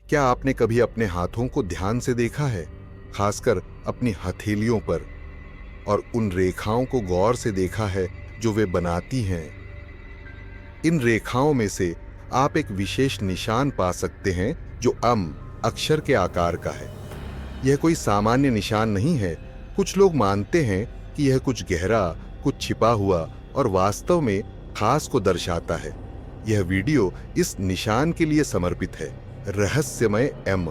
क्या आपने कभी अपने हाथों को ध्यान से देखा है, खासकर अपनी हथेलियों पर, और उन रेखाओं को गौर से देखा है जो वे बनाती हैं? इन रेखाओं में से आप एक विशेष निशान पा सकते हैं जो अक्षर के आकार का है। यह कोई सामान्य निशान नहीं है। कुछ लोग मानते हैं कि यह कुछ गहरा, कुछ छिपा हुआ और वास्तव में खास को दर्शाता है। यह वीडियो इस निशान के लिए समर्पित है, रहस्यमय एम।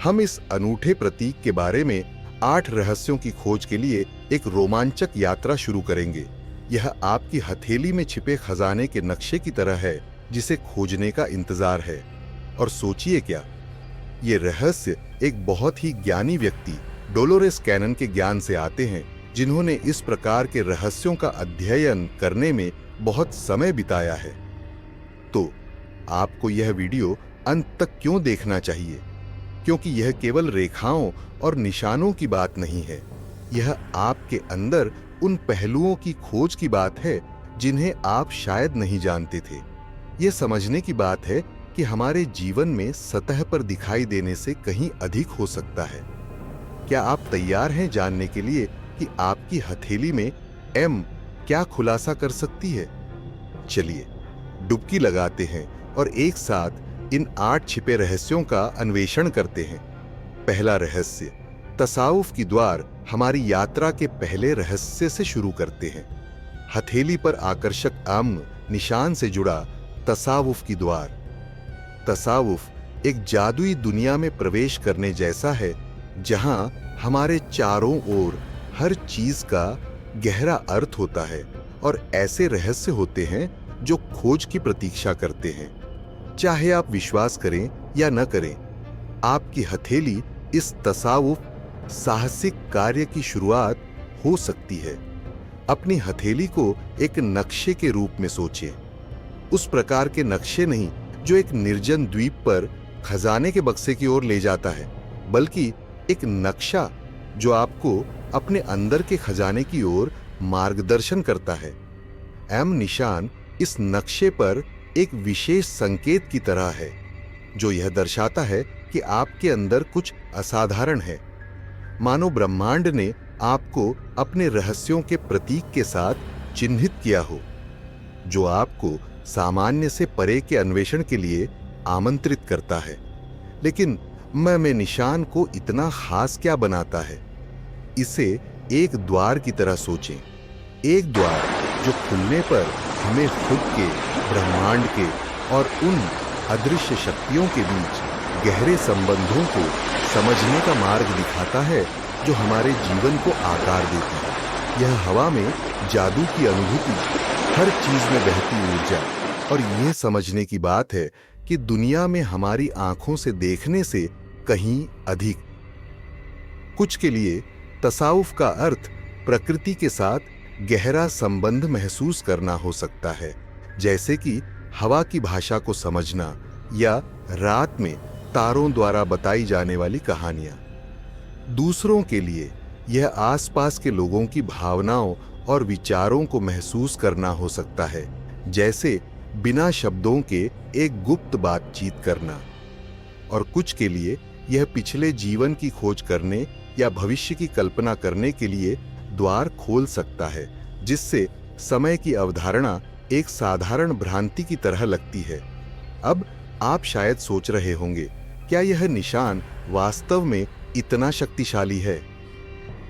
हम इस अनूठे प्रतीक के बारे में 8 रहस्यों की खोज के लिए एक रोमांचक यात्रा शुरू करेंगे। यह आपकी हथेली में छिपे खजाने के नक्शे की तरह है जिसे खोजने का इंतजार है। और सोचिए क्या, ये रहस्य एक बहुत ही ज्ञानी व्यक्ति डोलोरेस कैनन के ज्ञान से आते हैं, जिन्होंने इस प्रकार के रहस्यों का अध्ययन करने में बहुत समय बिताया है। तो आपको यह वीडियो अंत तक क्यों देखना चाहिए? क्योंकि यह केवल रेखाओं और निशानों की बात नहीं है। यह आपके अंदर उन पहलुओं की खोज की बात है जिन्हें आप शायद नहीं जानते थे। यह समझने की बात है कि हमारे जीवन में सतह पर दिखाई देने से कहीं अधिक हो सकता है। क्या आप तैयार हैं जानने के लिए कि आपकी हथेली में एम क्या खुलासा कर सकती है? चलिए डुबकी लगाते हैं और एक साथ इन 8 छिपे रहस्यों का अन्वेषण करते हैं। पहला रहस्य, तसाउफ की द्वार हमारी यात्रा के पहले रहस्य से शुरू करते हैं। हथेली पर आकर्षक निशान से जुड़ा तसावुफ की द्वार। तसावुफ एक जादुई दुनिया में प्रवेश करने जैसा है, जहां हमारे चारों ओर हर चीज का गहरा अर्थ होता है और ऐसे रहस्य होते हैं जो खोज की प्रतीक्षा करते हैं। चाहे आप विश्वास करें या न करें, आपकी हथेली इस तसावुफ साहसिक कार्य की शुरुआत हो सकती है। अपनी हथेली को एक नक्शे के रूप में सोचें। उस प्रकार के नक्शे नहीं जो एक निर्जन द्वीप पर खजाने के बक्से की ओर ले जाता है, बल्कि एक नक्शा जो आपको अपने अंदर के खजाने की ओर मार्गदर्शन करता है। एम निशान इस नक्शे पर एक विशेष संकेत की तरह है, जो यह दर्शाता है कि आपके अंदर कुछ असाधारण है। मानो ब्रह्मांड ने आपको अपने रहस्यों के प्रतीक के साथ चिन्हित किया हो, जो आपको सामान्य से परे के अन्वेषण के लिए आमंत्रित करता है। लेकिन में निशान को इतना खास क्या बनाता है? इसे एक द्वार की तरह सोचें। एक द्वार जो खुलने पर हमें खुद के, ब्रह्मांड के और उन अदृश्य शक्तियों के बीच गहरे संबंधों को समझने का मार्ग दिखाता है, जो हमारे जीवन को आकार देती है। यह हवा में जादू की अनुभूति, हर चीज में बहती ऊर्जा, और यह समझने की बात है कि दुनिया में हमारी आंखों से देखने से कहीं अधिक। कुछ के लिए तसाउफ का अर्थ प्रकृति के साथ गहरा संबंध महसूस करना हो सकता है, जैसे कि हवा की भाषा को समझना या रात में तारों द्वारा बताई जाने वाली कहानियां। दूसरों के लिए यह आसपास के लोगों की भावनाओं और विचारों को महसूस करना हो सकता है, जैसे बिना शब्दों के एक गुप्त बातचीत करना। और कुछ के लिए यह पिछले जीवन की खोज करने या भविष्य की कल्पना करने के लिए द्वार खोल सकता है, जिससे समय की अवधारणा एक साधारण भ्रांति की तरह लगती है। अब आप शायद सोच रहे होंगे, क्या यह निशान वास्तव में इतना शक्तिशाली है?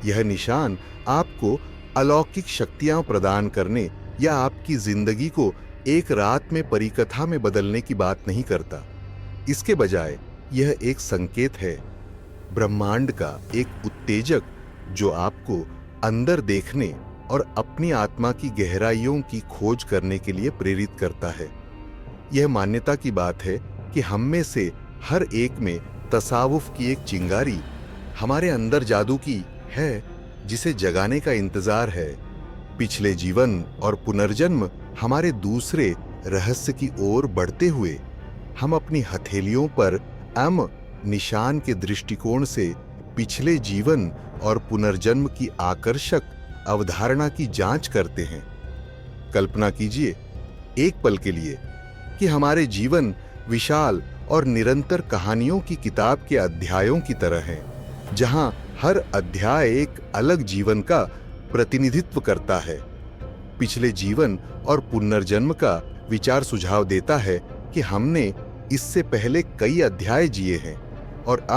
यह निशान आपको अलौकिक शक्तियां प्रदान करने या आपकी जिंदगी को एक रात में परिकथा में बदलने की बात नहीं करता। इसके बजाय यह एक संकेत है, ब्रह्मांड का एक उत्तेजक, जो आपको अंदर देखने और अपनी आत्मा की गहराइयों की खोज करने के लिए प्रेरित करता है। यह मान्यता की बात है कि हम में से हर एक में तसावुफ की एक चिंगारी हमारे अंदर जादू की है, जिसे जगाने का इंतजार है। पिछले जीवन और पुनर्जन्म हमारे दूसरे रहस्य की ओर बढ़ते हुए, हम अपनी हथेलियों पर निशान के दृष्टिकोण से पिछले जीवन और पुनर्जन्म की आकर्षक अवधारणा की जांच करते हैं। कल्पना कीजिए एक पल के लिए कि हमारे जीवन विशाल और निरंतर कहानियों की किताब के अध्यायों की तरह हैं, जहां हर अध्याय एक अलग जीवन का प्रतिनिधित्व करता है। पिछले जीवन और पुनर्जन्म का विचार सुझाव देता है कि हमने इससे पहले कई अध्याय जिए हैं, और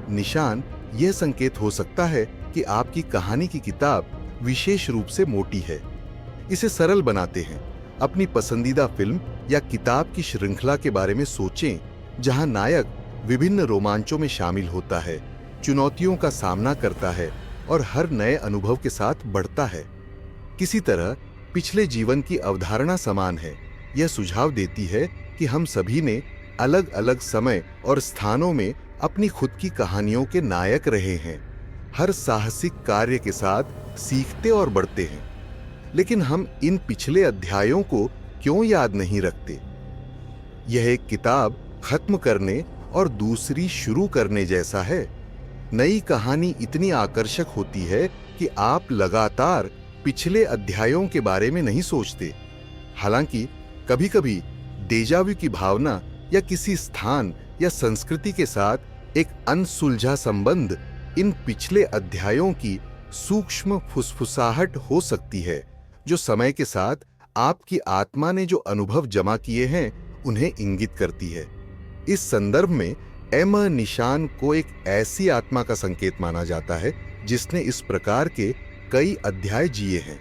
निशान यह संकेत हो सकता है कि आपकी कहानी की किताब विशेष रूप से मोटी है। इसे सरल बनाते हैं। अपनी पसंदीदा फिल्म या किताब की श्रृंखला के बारे में सोचें, जहां नायक विभिन्न रोमांचों में शामिल होता है, चुनौतियों का सामना करता है और हर नए अनुभव के साथ बढ़ता है। किसी तरह पिछले जीवन की अवधारणा समान है। यह सुझाव देती है कि हम सभी ने अलग अलग समय और स्थानों में अपनी खुद की कहानियों के नायक रहे हैं, हर साहसिक कार्य के साथ सीखते और बढ़ते हैं। लेकिन हम इन पिछले अध्यायों को क्यों याद नहीं रखते? यह एक किताब खत्म करने और दूसरी शुरू करने जैसा है। नई कहानी इतनी आकर्षक होती है कि आप लगातार पिछले अध्यायों के बारे में नहीं सोचते। हालांकि कभी-कभी डेजावू की भावना या किसी स्थान या संस्कृति के साथ एक अनसुलझा संबंध इन पिछले अध्यायों की सूक्ष्म फुसफुसाहट हो सकती है, जो समय के साथ आपकी आत्मा ने जो अनुभव जमा किए हैं उन्हें इंगित करती है। इस संदर्भ में निशान को एक ऐसी आत्मा का संकेत माना जाता है जिसने इस प्रकार के कई अध्याय जिए हैं।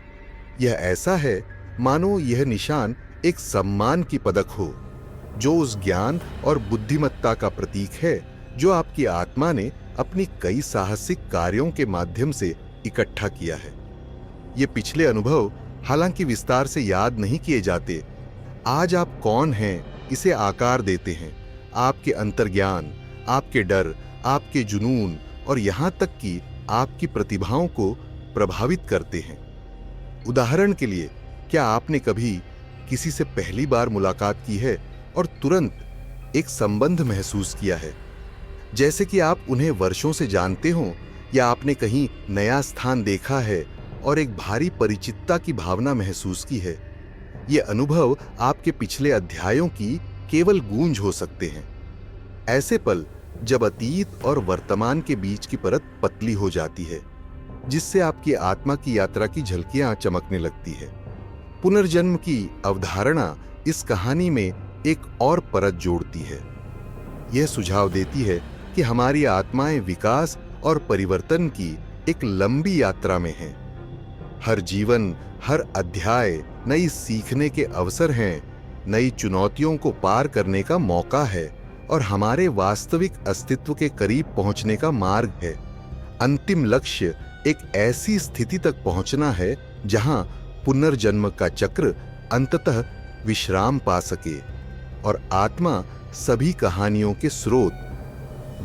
यह ऐसा है मानो यह निशान एक सम्मान की पदक हो, जो उस ज्ञान और बुद्धिमत्ता का प्रतीक है जो आपकी आत्मा ने अपनी कई साहसिक कार्यों के माध्यम से इकट्ठा किया है। ये पिछले अनुभव हालांकि विस्तार से याद नहीं किए जाते, आज आप कौन हैं इसे आकार देते हैं। आपके अंतर्ज्ञान, आपके डर, आपके जुनून और यहां तक कि आपकी प्रतिभाओं को प्रभावित करते हैं। उदाहरण के लिए, क्या आपने कभी किसी से पहली बार मुलाकात की है और तुरंत एक संबंध महसूस किया है, जैसे कि आप उन्हें वर्षों से जानते हों, या आपने कहीं नया स्थान देखा है और एक भारी परिचितता की भावना महसूस की है? ये अनुभव आपके पिछले अध्यायों की केवल गूंज हो सकते हैं। ऐसे पल जब अतीत और वर्तमान के बीच की परत पतली हो जाती है, जिससे आपकी आत्मा की यात्रा की झलकियां चमकने लगती है। पुनर्जन्म की अवधारणा इस कहानी में एक और परत जोड़ती है। यह सुझाव देती है कि हमारी आत्माएं विकास और परिवर्तन की एक लंबी यात्रा में हैं। हर जीवन, हर अध्याय नई सीखने के अवसर हैं, नई चुनौतियों को पार करने का मौका है और हमारे वास्तविक अस्तित्व के करीब पहुंचने का मार्ग है। अंतिम लक्ष्य एक ऐसी स्थिति तक पहुंचना है जहां पुनर्जन्म का चक्र अंततः विश्राम पा सके और आत्मा सभी कहानियों के स्रोत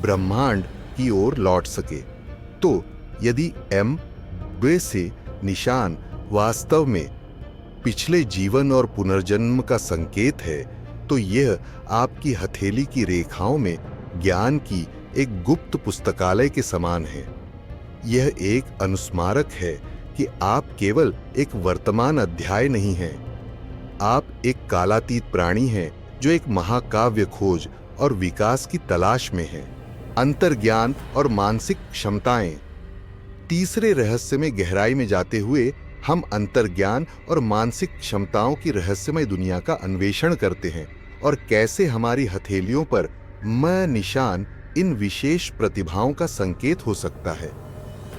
ब्रह्मांड की ओर लौट सके। तो यदि से निशान वास्तव में पिछले जीवन और पुनर्जन्म का संकेत है, तो यह आपकी हथेली की रेखाओं में ज्ञान की एक गुप्त पुस्तकालय के समान है। यह एक अनुस्मारक है कि आप केवल एक वर्तमान अध्याय नहीं हैं, आप एक कालातीत प्राणी हैं जो एक महाकाव्य खोज और विकास की तलाश में है। अंतर्ज्ञान और मानसिक क्षमताएं। तीसरे रहस्य में गहराई में जाते हुए हम अंतर्ज्ञान और मानसिक क्षमताओं की रहस्यमय दुनिया का अन्वेषण करते हैं और कैसे हमारी हथेलियों पर निशान इन विशेष प्रतिभाओं का संकेत हो सकता है।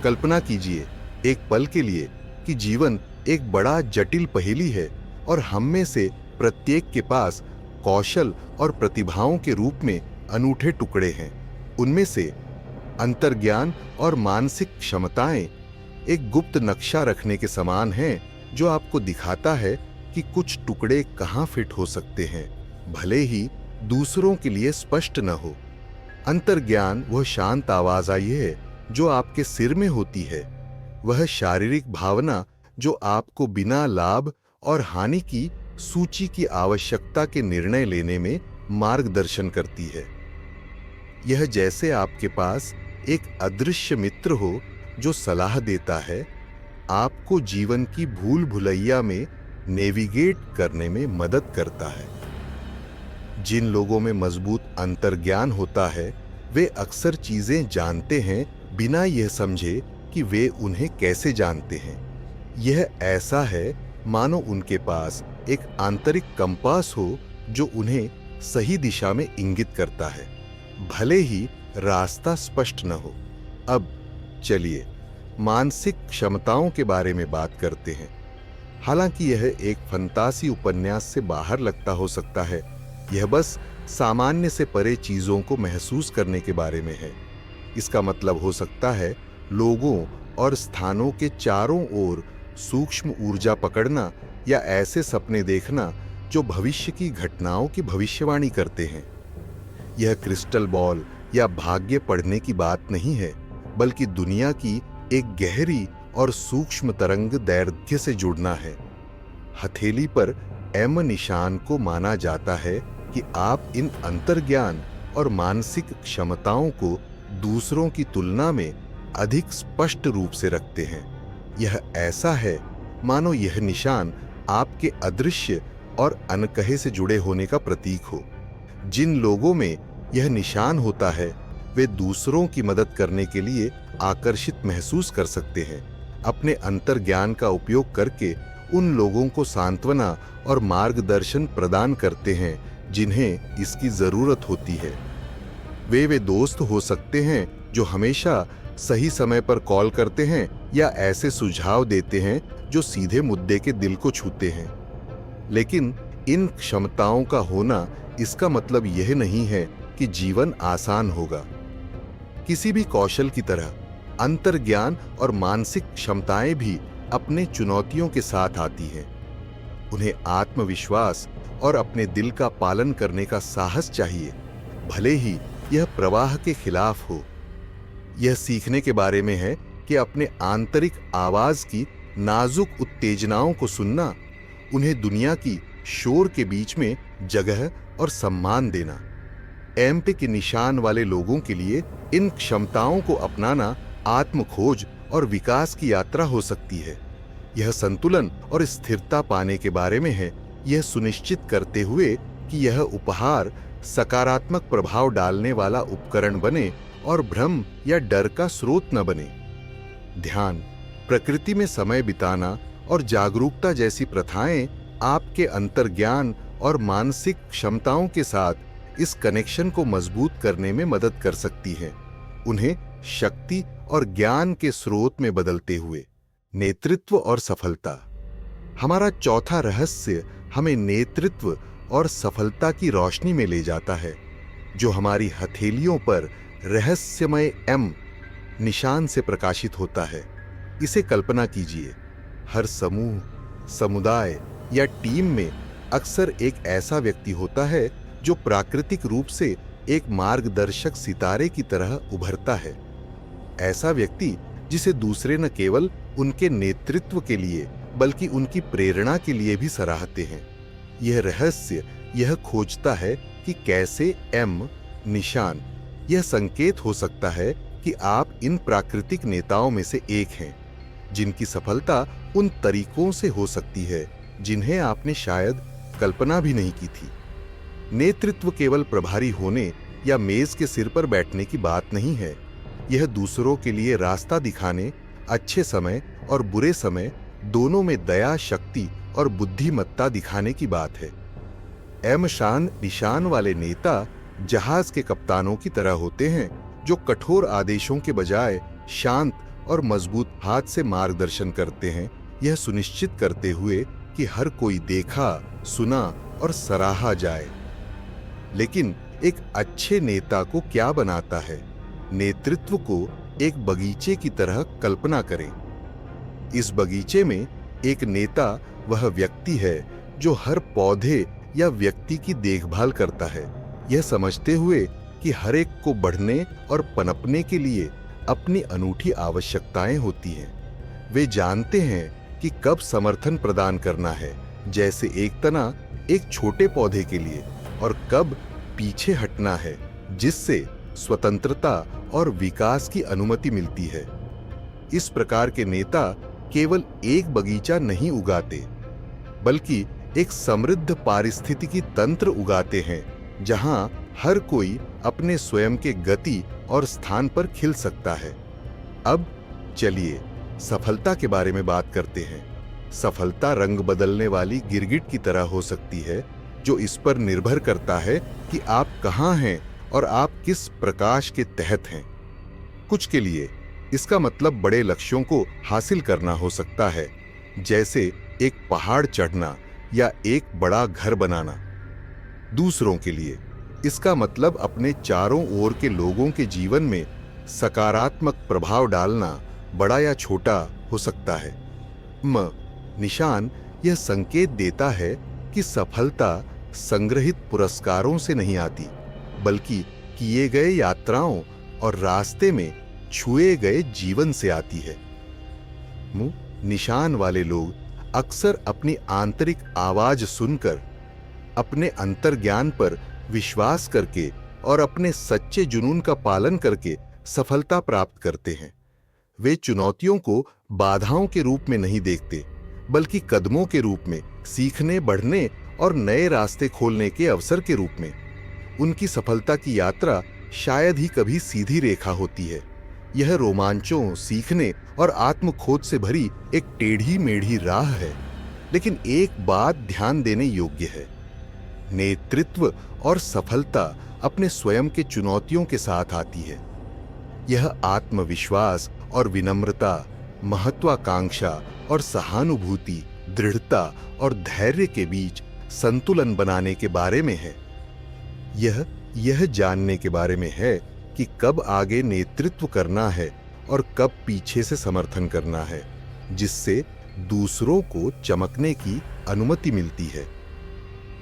कल्पना कीजिए एक पल के लिए कि जीवन एक बड़ा जटिल पहेली है और हम में से प्रत्येक के पास कौशल और प्रतिभाओं के रूप में अनूठे टुकड़े हैं। उनमें से अंतर्ज्ञान और मानसिक क्षमताएं एक गुप्त नक्शा रखने के समान हैं, जो आपको दिखाता है कि कुछ टुकड़े कहां फिट हो सकते हैं, भले ही दूसरों के लिए स्पष्ट न हो। अंतर्ज्ञान वह शांत आवाज आई है जो आपके सिर में होती है, वह शारीरिक भावना जो आपको बिना लाभ और हानि की सूची की आवश्यकता के निर्णय लेने में मार्गदर्शन करती है। यह जैसे आपके पास एक अदृश्य मित्र हो जो सलाह देता है, आपको जीवन की भूल भुलैया में नेविगेट करने में मदद करता है। जिन लोगों में मजबूत अंतर्ज्ञान होता है वे अक्सर चीजें जानते हैं बिना यह समझे कि वे उन्हें कैसे जानते हैं। यह ऐसा है मानो उनके पास एक आंतरिक कंपास हो जो उन्हें सही दिशा में इंगित करता है, भले ही रास्ता स्पष्ट न हो। अब चलिए मानसिक क्षमताओं के बारे में बात करते हैं। हालांकि यह एक फंतासी उपन्यास से बाहर लगता हो सकता है, यह बस सामान्य से परे चीजों को महसूस करने के बारे में है। इसका मतलब हो सकता है लोगों और स्थानों के चारों ओर सूक्ष्म ऊर्जा पकड़ना या ऐसे सपने देखना जो भविष्य की घटनाओं की भविष्यवाणी करते हैं। यह क्रिस्टल बॉल या भाग्य पढ़ने की बात नहीं है, बल्कि दुनिया की एक गहरी और सूक्ष्म तरंग दैर्घ्य से जुड़ना है। हथेली पर एम निशान को माना जाता है कि आप इन अंतर्ज्ञान और मानसिक क्षमताओं को दूसरों की तुलना में अधिक स्पष्ट रूप से रखते हैं। यह ऐसा है मानो यह निशान आपके अदृश्य और अनकहे से जुड़े होने का प्रतीक हो। जिन लोगों में यह निशान होता है वे दूसरों की मदद करने के लिए आकर्षित महसूस कर सकते हैं। अपने अंतर्ज्ञान का उपयोग करके उन लोगों को सांत्वना और मार्गदर्शन प्रदान करते हैं जिन्हें इसकी जरूरत होती है। वे दोस्त हो सकते हैं जो हमेशा सही समय पर कॉल करते हैं या ऐसे सुझाव देते हैं जो सीधे मुद्दे के दिल को छूते हैं। लेकिन इन क्षमताओं का होना इसका मतलब यह नहीं है कि जीवन आसान होगा। किसी भी कौशल की तरह अंतर्ज्ञान और मानसिक क्षमताएं भी अपने चुनौतियों के साथ आती हैं। उन्हें आत्मविश्वास और अपने दिल का पालन करने का साहस चाहिए, भले ही यह प्रवाह के खिलाफ हो। यह सीखने के बारे में है कि अपने आंतरिक आवाज की नाजुक उत्तेजनाओं को सुनना, उन्हें दुनिया की शोर के बीच में जगह और सम्मान देना। एमपी के निशान वाले लोगों के लिए इन क्षमताओं को अपनाना आत्मखोज और विकास की यात्रा हो सकती है। यह संतुलन और स्थिरता पाने के बारे में है, यह सुनिश्चित करते हुए कि यह उपहार सकारात्मक प्रभाव डालने वाला उपकरण बने और भ्रम या डर का स्रोत न बने। ध्यान, प्रकृति में समय बिताना और जागरूकता जैसी प्रथाएं आपके अंतर्ज्ञान और मानसिक क्षमताओं के साथ इस कनेक्शन को मजबूत करने में मदद कर सकती हैं, उन्हें शक्ति और ज्ञान के स्रोत में बदलते हुए। नेतृत्व और सफलता। हमारा चौथा रहस्य हमें नेतृत्व और सफलता की रोशनी में ले जाता है, जो हमारी हथेलियों पर रहस्यमय एम निशान से प्रकाशित होता है। इसे कल्पना कीजिए, हर समूह, समुदाय या टीम में अक्सर एक ऐसा व्यक्ति होता है जो प्राकृतिक रूप से एक मार्गदर्शक सितारे की तरह उभरता है। ऐसा व्यक्ति जिसे दूसरे न केवल उनके नेतृत्व के लिए बल्कि उनकी प्रेरणा के लिए भी सराहते हैं। यह रहस्य यह खोजता है कि कैसे एम निशान यह संकेत हो सकता है कि आप इन प्राकृतिक नेताओं में से एक हैं, जिनकी सफलता उन तरीकों से हो सकती है जिन्हें आपने शायद कल्पना भी नहीं की थी। नेतृत्व केवल प्रभारी होने या मेज के सिर पर बैठने की बात नहीं है। यह दूसरों के लिए रास्ता दिखाने, अच्छे समय और बुरे समय दोनों में दया, शक्ति और बुद्धिमत्ता दिखाने की बात है। एम निशान वाले नेता जहाज के कप्तानों की तरह होते हैं, जो कठोर आदेशों के बजाय शांत और मजबूत हाथ से मार्गदर्शन करते हैं, यह सुनिश्चित करते हुए कि हर कोई देखा, सुना और सराहा जाए। लेकिन एक अच्छे नेता को क्या बनाता है? नेतृत्व को एक बगीचे की तरह कल्पना करें। इस बगीचे में एक नेता वह व्यक्ति है जो हर पौधे या व्यक्ति की देखभाल करता है, यह समझते हुए कि हर एक को बढ़ने और पनपने के लिए अपनी अनूठी आवश्यकताएं होती हैं। वे जानते हैं कि कब समर्थन प्रदान करना है, जैसे एक तना एक छोटे पौधे के लिए, और कब पीछे हटना है, जिससे स्वतंत्रता और विकास की अनुमति मिलती है। इस प्रकार के नेता केवल एक बगीचा नहीं उगाते, बल्कि एक समृद्ध पारिस्थितिकी तंत्र उगाते हैं, जहां हर कोई अपने स्वयं के गति और स्थान पर खिल सकता है। अब चलिए सफलता के बारे में बात करते हैं। सफलता रंग बदलने वाली गिरगिट की तरह हो सकती है, जो इस पर निर्भर करता है कि आप कहां हैं और आप किस प्रकाश के तहत हैं। कुछ के लिए इसका मतलब बड़े लक्ष्यों को हासिल करना हो सकता है, जैसे एक पहाड़ चढ़ना या एक बड़ा घर बनाना। दूसरों के लिए इसका मतलब अपने चारों ओर के लोगों के जीवन में सकारात्मक प्रभाव डालना, बड़ा या छोटा हो सकता है। निशान यह संकेत देता है कि सफलता संग्रहित पुरस्कारों से नहीं आती, बल्कि किए गए यात्राओं और रास्ते में छुए गए जीवन से आती है। निशान वाले लोग अक्सर अपनी आंतरिक आवाज सुनकर, अपने अंतर्ज्ञान पर विश्वास करके और अपने सच्चे जुनून का पालन करके सफलता प्राप्त करते हैं। वे चुनौतियों को बाधाओं के रूप में नहीं देखते, बल्कि कदमों के रूप में, सीखने, बढ़ने और नए रास्ते खोलने के अवसर के रूप में। उनकी सफलता की यात्रा शायद ही कभी सीधी रेखा होती है। यह रोमांचों, सीखने और आत्मखोज से भरी एक टेढ़ी मेढ़ी राह है। लेकिन एक बात ध्यान देने योग्य है, नेतृत्व और सफलता अपने स्वयं के चुनौतियों के साथ आती है। यह आत्मविश्वास और विनम्रता, महत्वाकांक्षा और सहानुभूति, दृढ़ता और धैर्य के बीच संतुलन बनाने के बारे में है। यह जानने के बारे में है कि कब आगे नेतृत्व करना है और कब पीछे से समर्थन करना है, जिससे दूसरों को चमकने की अनुमति मिलती है।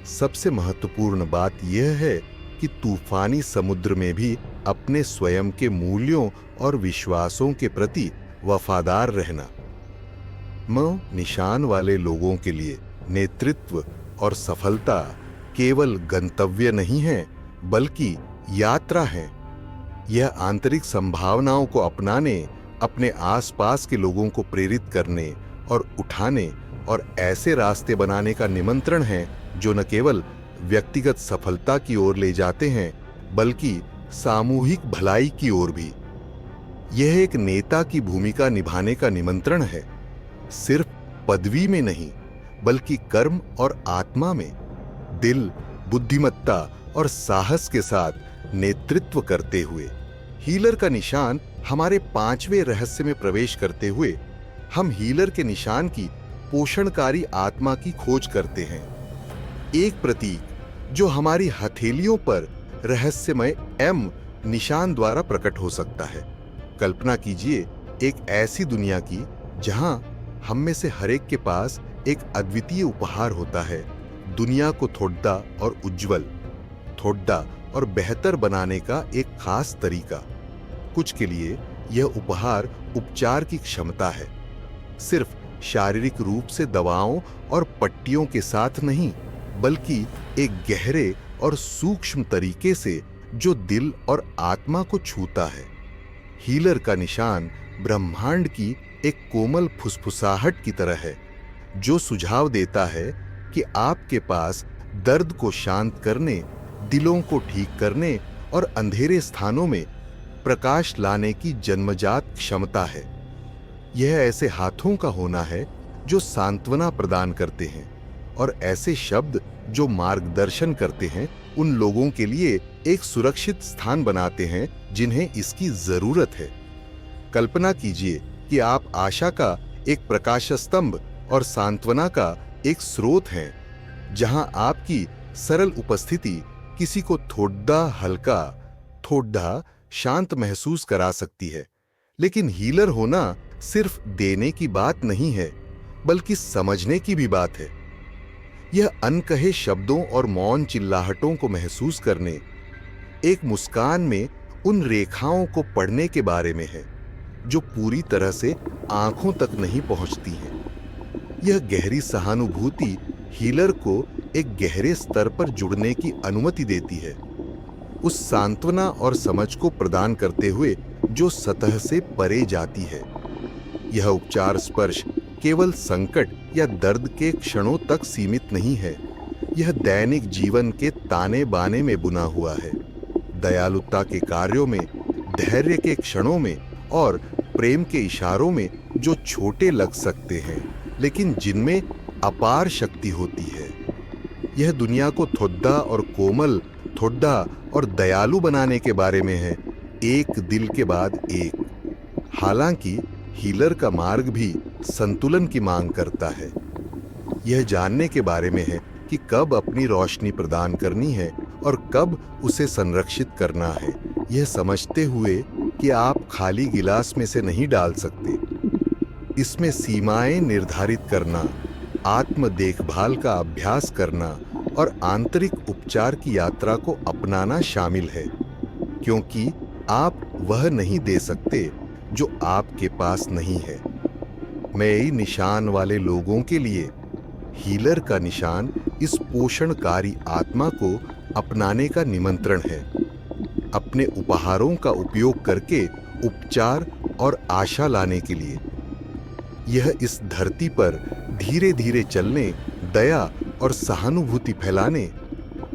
सबसे महत्वपूर्ण बात यह है कि तूफानी समुद्र में भी अपने स्वयं के मूल्यों और विश्वासों के प्रति वफादार रहना। निशान वाले लोगों के लिए नेतृत्व और सफलता केवल गंतव्य नहीं है, बल्कि यात्रा है। यह आंतरिक संभावनाओं को अपनाने, अपने आसपास के लोगों को प्रेरित करने और उठाने और ऐसे रास्ते बनाने का निमंत्रण है जो न केवल व्यक्तिगत सफलता की ओर ले जाते हैं, बल्कि सामूहिक भलाई की ओर भी। यह एक नेता की भूमिका निभाने का निमंत्रण है, सिर्फ पदवी में नहीं, बल्कि कर्म और आत्मा में, दिल, बुद्धिमत्ता और साहस के साथ नेतृत्व करते हुए। हीलर का निशान हमारे 5वें रहस्य में प्रवेश करते हुए हम हीलर के निशान की पोषणकारी आत्मा की खोज करते हैं। एक प्रतीक जो हमारी हथेलियों पर रहस्यमय एम निशान द्वारा प्रकट हो सकता है। कल्पना कीजिए एक ऐसी दुनिया की जहां हम में से हरेक के पास एक अद्वितीय उपहार होता है, दुनिया को थोड़ा और उज्जवल, थोड़ा और बेहतर बनाने का एक खास तरीका। कुछ के लिए यह उपहार उपचार की क्षमता है, सिर्फ शारीरिक रूप से दवाओं और पट्टियों के साथ नहीं, बल्कि एक गहरे और सूक्ष्म तरीके से जो दिल और आत्मा को छूता है। हीलर का निशान ब्रह्मांड की एक कोमल फुसफुसाहट की तरह है, जो सुझाव देता है कि आपके पास दर्द को शांत करने, दिलों को ठीक करने और अंधेरे स्थानों में प्रकाश लाने की जन्मजात क्षमता है। यह ऐसे हाथों का होना है जो सांत्वना प्रदान करते हैं और ऐसे शब्द जो मार्गदर्शन करते हैं, उन लोगों के लिए एक सुरक्षित स्थान बनाते हैं जिन्हें इसकी जरूरत है। कल्पना कीजिए कि आप आशा का एक प्रकाश स्तंभ और सांत्वना का एक स्रोत हैं, जहां आपकी सरल उपस्थिति किसी को थोड़ा हल्का, थोड़ा शांत महसूस करा सकती है। लेकिन हीलर होना सिर्फ देने की बात नहीं है, बल्कि समझने की भी बात है। यह अनकहे शब्दों और मौन चिल्लाहटों को महसूस करने, एक मुस्कान में उन रेखाओं को पढ़ने के बारे में है जो पूरी तरह से आंखों तक नहीं पहुंचती हैं। यह गहरी सहानुभूति हीलर को एक गहरे स्तर पर जुड़ने की अनुमति देती है, उस सांत्वना और समझ को प्रदान करते हुए जो सतह से परे जाती है। यह उपचार स्पर्श केवल संकट या दर्द के क्षणों तक सीमित नहीं है, यह दैनिक जीवन के ताने बाने में बुना हुआ है, दयालुता के कार्यों में, धैर्य के क्षणों में और प्रेम के इशारों में, जो छोटे लग सकते हैं लेकिन जिनमें अपार शक्ति होती है। यह दुनिया को थोड़ा और कोमल, थोड़ा और दयालु बनाने के बारे में है, एक दिल के बाद एक। हालांकि हीलर का मार्ग भी संतुलन की मांग करता है। यह जानने के बारे में है कि कब अपनी रोशनी प्रदान करनी है और कब उसे संरक्षित करना है, यह समझते हुए कि आप खाली गिलास में से नहीं डाल सकते। इसमें सीमाएं निर्धारित करना, आत्म देखभाल का अभ्यास करना और आंतरिक उपचार की यात्रा को अपनाना शामिल है, क्योंकि आप वह नहीं दे सकते जो आपके पास नहीं है। नए निशान वाले लोगों के लिए हीलर का निशान इस पोषणकारी आत्मा को अपनाने का निमंत्रण है, अपने उपहारों का उपयोग करके उपचार और आशा लाने के लिए। यह इस धरती पर धीरे धीरे चलने, दया और सहानुभूति फैलाने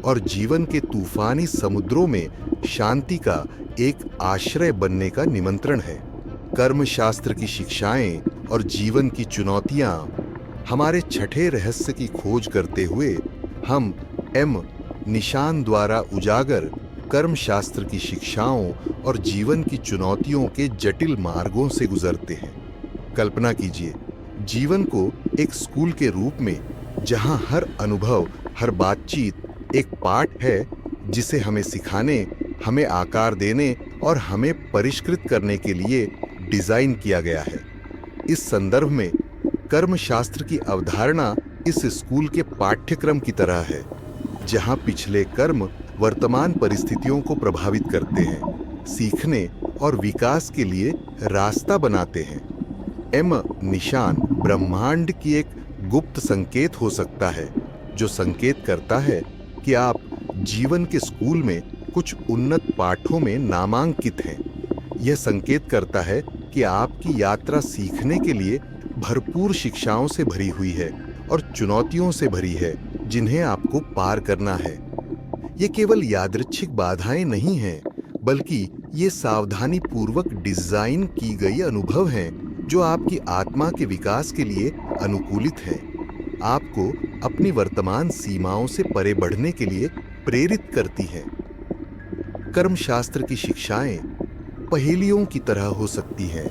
और जीवन के तूफानी समुद्रों में शांति का एक आश्रय बनने का निमंत्रण है। कर्मशास्त्र की शिक्षाएं और जीवन की चुनौतियां, हमारे छठे रहस्य की खोज करते हुए हम एम निशान द्वारा उजागर कर्मशास्त्र की शिक्षाओं और जीवन की चुनौतियों के जटिल मार्गों से गुजरते हैं। कल्पना कीजिए जीवन को एक स्कूल के रूप में, जहां हर अनुभव, हर बातचीत एक पाठ है जिसे हमें सिखाने, हमें आकार देने और हमें परिष्कृत करने के लिए डिजाइन किया गया है। इस संदर्भ में कर्मशास्त्र की अवधारणा इस स्कूल के पाठ्यक्रम की तरह है, जहां पिछले कर्म वर्तमान परिस्थितियों को प्रभावित करते हैं, सीखने और विकास के लिए रास्ता बनाते हैं। एम निशान ब्रह्मांड की एक गुप्त संकेत हो सकता है, जो संकेत करता है कि आप जीवन के स्कूल में कुछ उन्नत पाठों में नामांकित हैं। यह संकेत करता है कि आपकी यात्रा सीखने के लिए भरपूर शिक्षाओं से भरी हुई है और चुनौतियों से भरी है, जिन्हें आपको पार करना है। ये केवल यादृच्छिक बाधाएं नहीं हैं, बल्कि ये सावधानी पूर्वक डिजाइन की गई अनुभव हैं, जो आपकी आत्मा के विकास के लिए अनुकूलित हैं, आपको अपनी वर्तमान सीमाओं से परे बढ़ने के लिए प्रेरित करती हैं। कर्मशास्त्र की शिक्षाएं पहेलियों की तरह हो सकती हैं।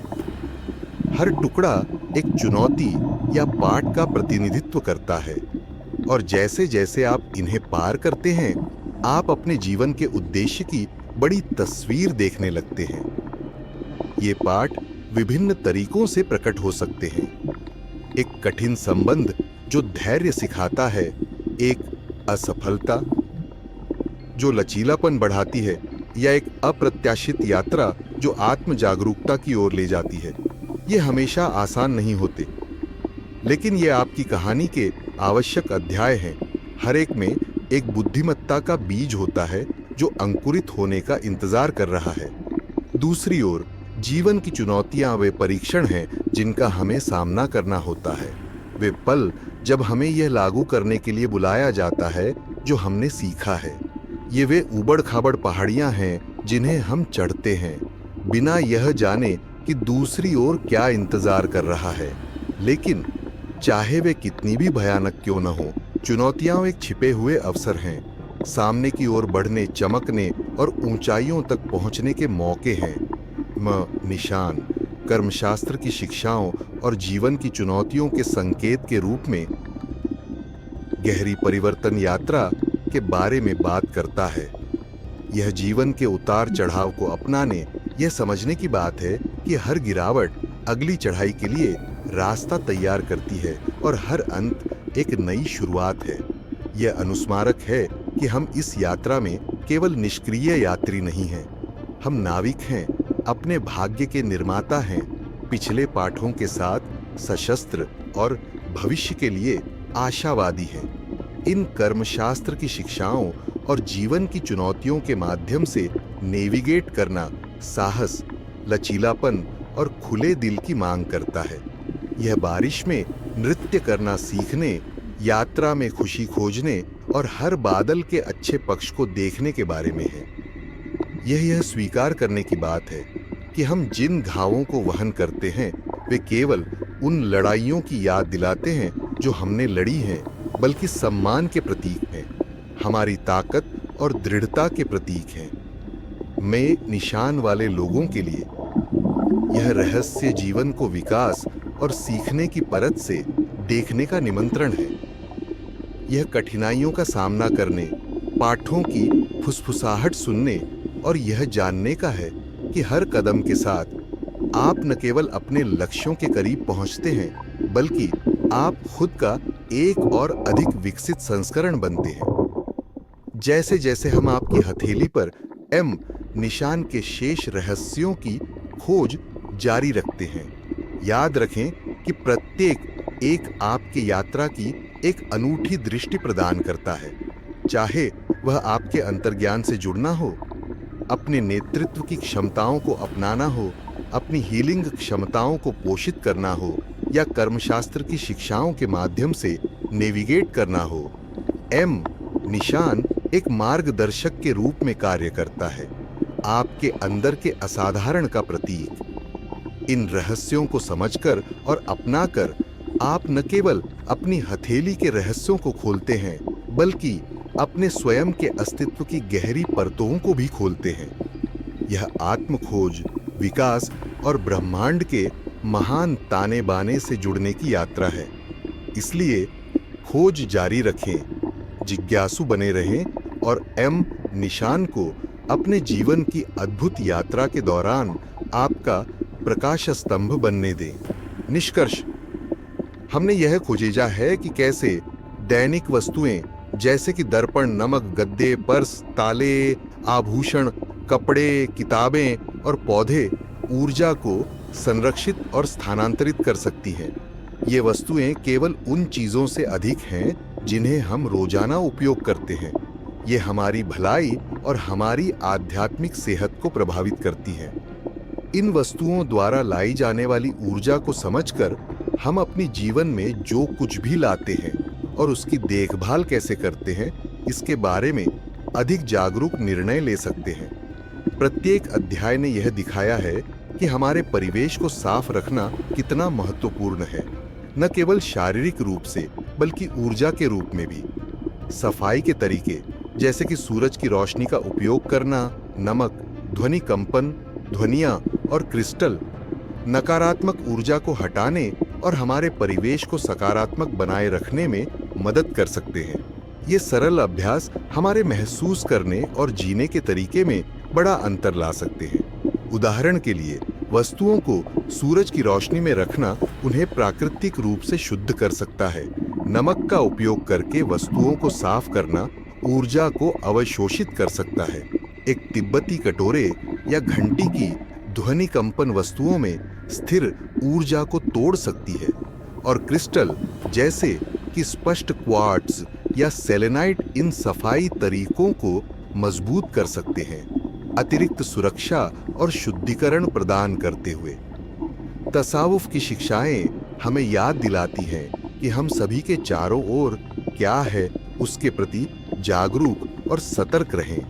हर टुकड़ा एक चुनौती या पाठ का प्रतिनिधित्व करता है, और जैसे जैसे आप इन्हें पार करते हैं, आप अपने जीवन के उद्देश्य की बड़ी तस्वीर देखने लगते हैं। ये पाठ विभिन्न तरीकों से प्रकट हो सकते हैं। एक कठिन संबंध जो धैर्य सिखाता है, एक असफलता जो लचीलापन बढ़ाती है, या एक अप्रत्याशित यात्रा जो आत्म जागरूकता की ओर ले जाती है। ये हमेशा आसान नहीं होते, लेकिन ये आपकी कहानी के आवश्यक अध्याय हैं। हर एक में एक बुद्धिमत्ता का बीज होता है जो अंकुरित होने का इंतजार कर रहा है। दूसरी ओर जीवन की चुनौतियां वे परीक्षण हैं जिनका हमें सामना करना होता है। वे पल जब हमें यह लागू करने के लिए बुलाया जाता है जो हमने सीखा है। ये वे उबड़ खाबड़ पहाड़ियां हैं जिन्हें हम चढ़ते हैं, बिना यह जाने कि दूसरी ओर क्या इंतजार कर रहा है। लेकिन चाहे वे कितनी भी भयानक क्यों न हो, चुनौतियां एक छिपे हुए अवसर हैं, सामने की ओर बढ़ने, चमकने और ऊंचाइयों तक पहुंचने के मौके हैं। निशान कर्मशास्त्र की शिक्षाओं और जीवन की चुनौतियों के संकेत के रूप में गहरी परिवर्तन यात्रा के बारे में बात करता है। यह जीवन के उतार चढ़ाव को अपनाने, यह समझने की बात है कि हर गिरावट अगली चढ़ाई के लिए रास्ता तैयार करती है और हर अंत एक नई शुरुआत है। यह अनुस्मारक है कि हम इस यात्रा में केवल निष्क्रिय यात्री नहीं हैं, हम नाविक हैं, अपने भाग्य के निर्माता हैं, पिछले पाठों के साथ सशस्त्र और भविष्य के लिए आशावादी हैं। इन कर्मशास्त्र की शिक्षाओं और जीवन की चुनौतियों के माध्यम से नेविगेट करना साहस, लचीलापन और खुले दिल की मांग करता है। यह बारिश में नृत्य करना सीखने, यात्रा में खुशी खोजने और हर बादल के अच्छे पक्ष को देखने के बारे में है। यह स्वीकार करने की बात है कि हम जिन घावों को वहन करते हैं वे केवल उन लड़ाइयों की याद दिलाते हैं जो हमने लड़ी हैं, बल्कि सम्मान के प्रतीक हैं, हमारी ताकत और दृढ़ता के प्रतीक हैं। मैं निशान वाले लोगों के लिए यह रहस्य जीवन को विकास और सीखने की परत से देखने का निमंत्रण है। यह कठिनाइयों का सामना करने, पाठों की फुसफुसाहट सुनने और यह जानने का है कि हर कदम के साथ आप न केवल अपने लक्ष्यों के करीब पहुंचते हैं, बल्कि आप खुद का एक और अधिक विकसित संस्करण बनते हैं। जैसे जैसे हम आपकी हथेली पर एम निशान के शेष रहस्यों की खोज जारी रखते हैं, याद रखें कि प्रत्येक एक आपकी यात्रा की एक अनूठी दृष्टि प्रदान करता है। चाहे वह आपके अंतर्ज्ञान से जुड़ना हो, अपने नेतृत्व की क्षमताओं को अपनाना हो, अपनी हीलिंग क्षमताओं को पोषित करना हो, या कर्मशास्त्र की शिक्षाओं के माध्यम से नेविगेट करना हो, एम निशान एक मार्गदर्शक के रूप में कार्य करता है, आपके अंदर के असाधारण का प्रतीक। इन रहस्यों को समझकर और अपनाकर आप न केवल अपनी हथेली के रहस्यों को खोलते हैं, बल्कि अपने स्वयं के अस्तित्व की गहरी परतों को भी खोलते हैं। यह आत्म खोज, विकास और ब्रह्मांड के महान ताने बाने से जुड़ने की यात्रा है। इसलिए खोज जारी रखें, जिज्ञासु बने रहें और एम निशान को अपने जीवन की अद्भुत यात्रा के दौरान आपका प्रकाश स्तंभ बनने दें। निष्कर्ष, हमने यह खोजेजा है कि कैसे दैनिक वस्तुएं जैसे कि दर्पण, नमक, गद्दे, पर्स, ताले, आभूषण, कपड़े, किताबें और पौधे ऊर्जा को संरक्षित और स्थानांतरित कर सकती हैं। ये वस्तुएं केवल उन चीजों से अधिक हैं जिन्हें हम रोजाना उपयोग करते हैं। ये हमारी भलाई और हमारी आध्यात्मिक सेहत को प्रभावित करती हैं। इन वस्तुओं द्वारा लाई जाने वाली ऊर्जा को समझकर हम अपनी जीवन में जो कुछ भी लाते हैं और उसकी देखभाल कैसे करते हैं, इसके बारे में अधिक जागरूक निर्णय ले सकते हैं। प्रत्येक अध्याय ने यह दिखाया है कि हमारे परिवेश को साफ रखना कितना महत्वपूर्ण है, न केवल शारीरिक रूप से बल्कि ऊर्जा के रूप में भी। सफाई के तरीके जैसे कि सूरज की रोशनी का उपयोग करना, नमक, ध्वनि कंपन, ध्वनियाँ और क्रिस्टल नकारात्मक ऊर्जा को हटाने और हमारे परिवेश को सकारात्मक बनाए रखने में मदद कर सकते हैं। ये सरल अभ्यास हमारे महसूस करने और जीने के तरीके में बड़ा अंतर ला सकते हैं। उदाहरण के लिए, वस्तुओं को सूरज की रोशनी में रखना उन्हें प्राकृतिक रूप से शुद्ध कर सकता है। नमक का उपयोग करके वस्तुओं को साफ करना ऊर्जा को अवशोषित कर सकता है। एक तिब्बती कटोरे या घंटी की ध्वनि कंपन वस्तुओं में स्थिर ऊर्जा को तोड़ सकती है, और क्रिस्टल जैसे कि स्पष्ट क्वार्ट्ज या सेलेनाइट इन सफाई तरीकों को मजबूत कर सकते हैं, अतिरिक्त सुरक्षा और शुद्धिकरण प्रदान करते हुए। तसावुफ की शिक्षाएं हमें याद दिलाती हैं कि हम सभी के चारों ओर क्या है उसके प्रति जागरूक और सतर्क रहें।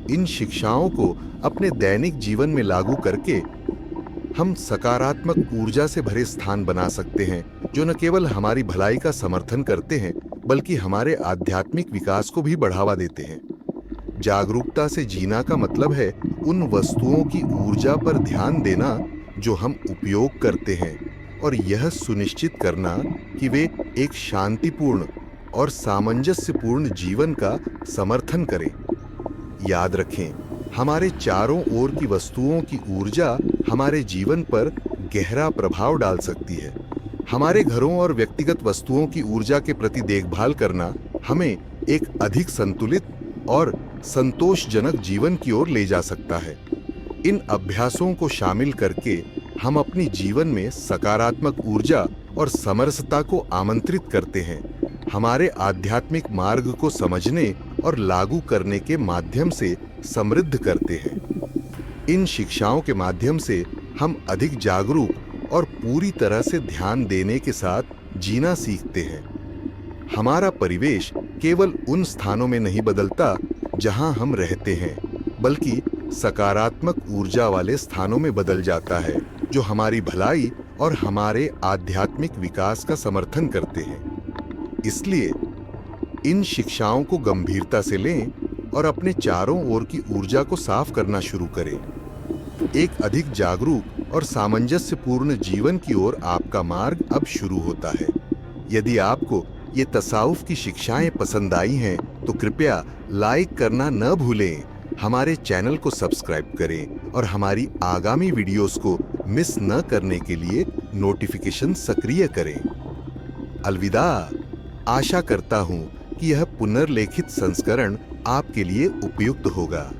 इन शिक्षाओं को अपने दैनिक जीवन में लागू करके हम सकारात्मक ऊर्जा से भरे स्थान बना सकते हैं, जो न केवल हमारी भलाई का समर्थन करते हैं बल्कि हमारे आध्यात्मिक विकास को भी बढ़ावा देते हैं। जागरूकता से जीना का मतलब है उन वस्तुओं की ऊर्जा पर ध्यान देना जो हम उपयोग करते हैं, और यह सुनिश्चित करना कि वे एक शांतिपूर्ण और सामंजस्यपूर्ण जीवन का समर्थन करें। याद रखें, हमारे चारों ओर की वस्तुओं की ऊर्जा हमारे जीवन पर गहरा प्रभाव डाल सकती है। हमारे घरों और व्यक्तिगत वस्तुओं की ऊर्जा के प्रति देखभाल करना हमें एक अधिक संतुलित और संतोषजनक जीवन की ओर ले जा सकता है। इन अभ्यासों को शामिल करके हम अपनी जीवन में सकारात्मक ऊर्जा और समरसता को आमंत्रित करते हैं, हमारे आध्यात्मिक मार्ग को समझने और लागू करने के माध्यम से समृद्ध करते हैं। इन शिक्षाओं के माध्यम से हम अधिक जागरूक और पूरी तरह से ध्यान देने के साथ जीना सीखते हैं। हमारा परिवेश केवल उन स्थानों में नहीं बदलता जहां हम रहते हैं, बल्कि सकारात्मक ऊर्जा वाले स्थानों में बदल जाता है, जो हमारी भलाई और हमारे आध्यात्मिक विकास का समर्थन करते हैं। इसलिए इन शिक्षाओं को गंभीरता से लें और अपने चारों ओर की ऊर्जा को साफ करना शुरू करें। एक अधिक जागरूक और सामंजस्यपूर्ण जीवन की ओर आपका मार्ग अब शुरू होता है। यदि आपको ये तसाउफ की शिक्षाएं पसंद आई हैं, तो कृपया लाइक करना न भूलें, हमारे चैनल को सब्सक्राइब करें और हमारी आगामी वीडियोस को मिस न करने के लिए नोटिफिकेशन सक्रिय करें। अलविदा। आशा करता हूं कि यह पुनर्लेखित संस्करण आपके लिए उपयुक्त होगा।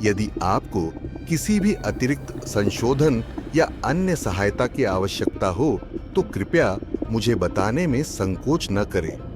यदि आपको किसी भी अतिरिक्त संशोधन या अन्य सहायता की आवश्यकता हो, तो कृपया मुझे बताने में संकोच न करें।